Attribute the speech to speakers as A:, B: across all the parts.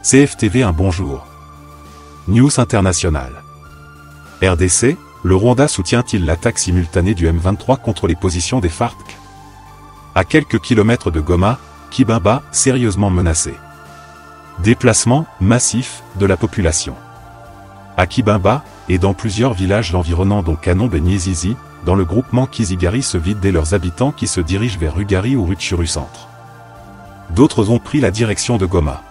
A: CFTV un bonjour. News internationale. RDC, le Rwanda soutient-il l'attaque simultanée du M23 contre les positions des FARC? À quelques kilomètres de Goma, Kibumba, sérieusement menacé. Déplacement massif de la population. À Kibumba, et dans plusieurs villages l'environnant dont Kanombe et Nyezizi, dans le groupement Kizigari se vident dès leurs habitants qui se dirigent vers Rugari ou Rutshuru centre. D'autres ont pris la direction de Goma.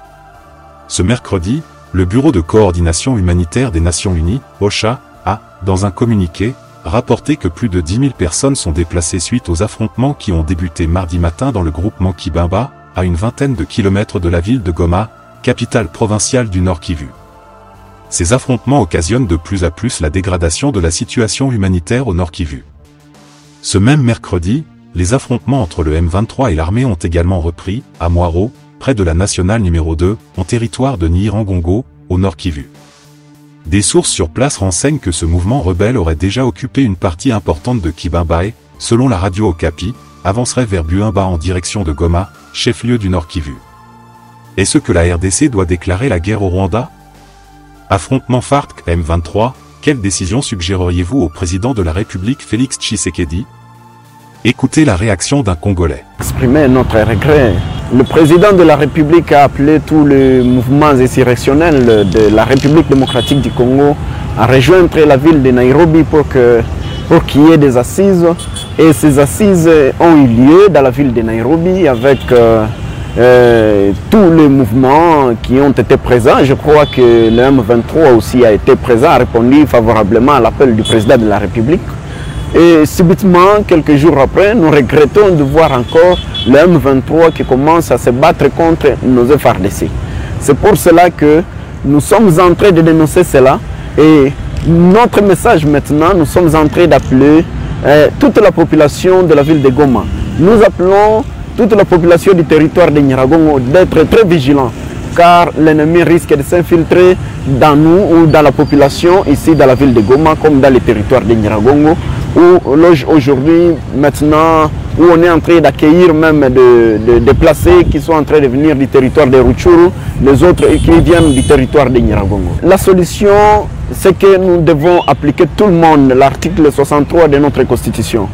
A: Ce mercredi, le Bureau de coordination humanitaire des Nations Unies, OCHA, a, dans un communiqué, rapporté que plus de 10 000 personnes sont déplacées suite aux affrontements qui ont débuté mardi matin dans le groupement Kibumba, à une vingtaine de kilomètres de la ville de Goma, capitale provinciale du Nord Kivu. Ces affrontements occasionnent de plus en plus la dégradation de la situation humanitaire au Nord Kivu. Ce même mercredi, les affrontements entre le M23 et l'armée ont également repris, à Mwaro, près de la nationale numéro 2, en territoire de Nyiragongo, au Nord Kivu. Des sources sur place renseignent que ce mouvement rebelle aurait déjà occupé une partie importante de Kibumba et, selon la radio Okapi, avancerait vers Buumba en direction de Goma, chef-lieu du Nord Kivu. Est-ce que la RDC doit déclarer la guerre au Rwanda? Affrontement FARC M23, quelle décision suggéreriez-vous au président de la République Félix Tshisekedi? Écoutez la réaction d'un Congolais.
B: Exprimer notre regret. Le président de la République a appelé tous les mouvements insurrectionnels de la République démocratique du Congo à rejoindre la ville de Nairobi pour qu'il y ait des assises. Et ces assises ont eu lieu dans la ville de Nairobi avec tous les mouvements qui ont été présents. Je crois que le M23 aussi a été présent, a répondu favorablement à l'appel du président de la République. Et subitement, quelques jours après, nous regrettons de voir encore le M23 qui commence à se battre contre nos FARDC. C'est pour cela que nous sommes en train de dénoncer cela. Et notre message maintenant, nous sommes en train d'appeler toute la population de la ville de Goma. Nous appelons toute la population du territoire de Nyiragongo d'être très vigilants, car l'ennemi risque de s'infiltrer dans nous ou dans la population ici dans la ville de Goma comme dans le territoire de Nyiragongo, où aujourd'hui, maintenant, où on est en train d'accueillir même des déplacés qui sont en train de venir du territoire de Rutshuru, les autres qui viennent du territoire de Nyiragongo. La solution, c'est que nous devons appliquer tout le monde l'article 63 de notre Constitution.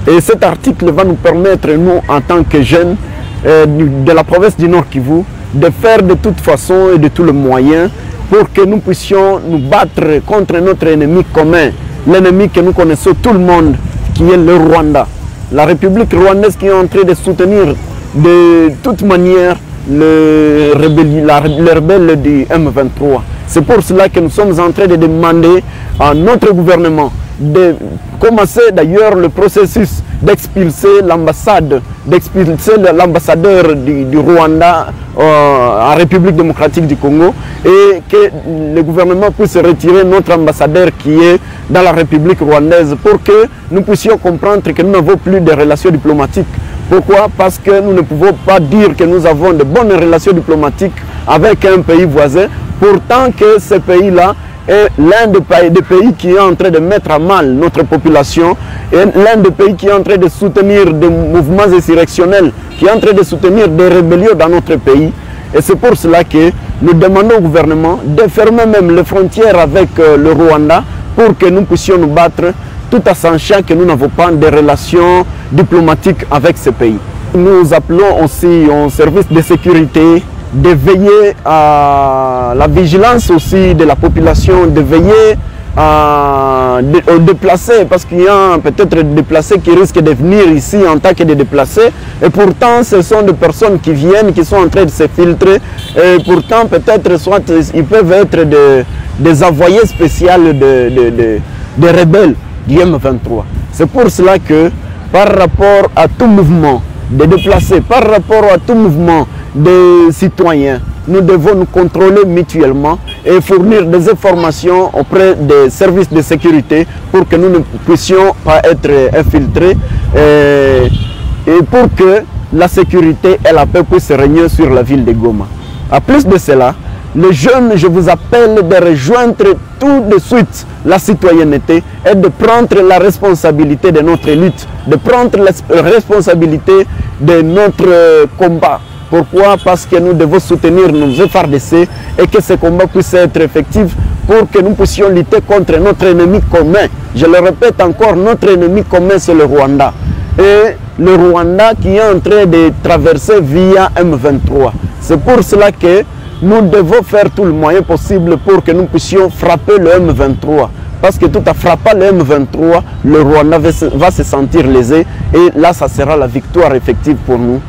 B: Et cet article va nous permettre, nous, en tant que jeunes de la province du Nord Kivu, de faire de toute façon et de tous les moyens pour que nous puissions nous battre contre notre ennemi commun, l'ennemi que nous connaissons tout le monde, qui est le Rwanda. La République rwandaise qui est en train de soutenir de toute manière les rebelles du M23. C'est pour cela que nous sommes en train de demander à notre gouvernement de commencer d'ailleurs le processus d'expulser l'ambassade, d'expulser l'ambassadeur du Rwanda en République démocratique du Congo et que le gouvernement puisse retirer notre ambassadeur qui est dans la République rwandaise pour que nous puissions comprendre que nous n'avons plus de relations diplomatiques. Pourquoi? Parce que nous ne pouvons pas dire que nous avons de bonnes relations diplomatiques avec un pays voisin, pourtant que ce pays-là est l'un des pays qui est en train de mettre à mal notre population et l'un des pays qui est en train de soutenir des mouvements insurrectionnels, qui est en train de soutenir des rébellions dans notre pays. Et c'est pour cela que nous demandons au gouvernement de fermer même les frontières avec le Rwanda pour que nous puissions nous battre tout en sachant que nous n'avons pas de relations diplomatiques avec ce pays. Nous appelons aussi au service de sécurité de veiller à la vigilance aussi de la population, de veiller aux déplacés, parce qu'il y a peut-être des déplacés qui risquent de venir ici en tant que des déplacés, et pourtant ce sont des personnes qui viennent, qui sont en train de se filtrer, et pourtant peut-être soit ils peuvent être des envoyés spéciaux des rebelles du M23. C'est pour cela que par rapport à tout mouvement de déplacés, par rapport à tout mouvement des citoyens, nous devons nous contrôler mutuellement et fournir des informations auprès des services de sécurité pour que nous ne puissions pas être infiltrés et pour que la sécurité et la paix puissent régner sur la ville de Goma. À plus de cela, les jeunes, je vous appelle de rejoindre tout de suite la citoyenneté et de prendre la responsabilité de notre lutte, de prendre la responsabilité de notre combat Pourquoi? Parce que nous devons soutenir nos FARDC et que ce combat puisse être effectif pour que nous puissions lutter contre notre ennemi commun. Je le répète encore, notre ennemi commun c'est le Rwanda. Et le Rwanda qui est en train de traverser via M23. C'est pour cela que nous devons faire tout le moyen possible pour que nous puissions frapper le M23. Parce que tout en frappant le M23, le Rwanda va se sentir lésé et là, ça sera la victoire effective pour nous.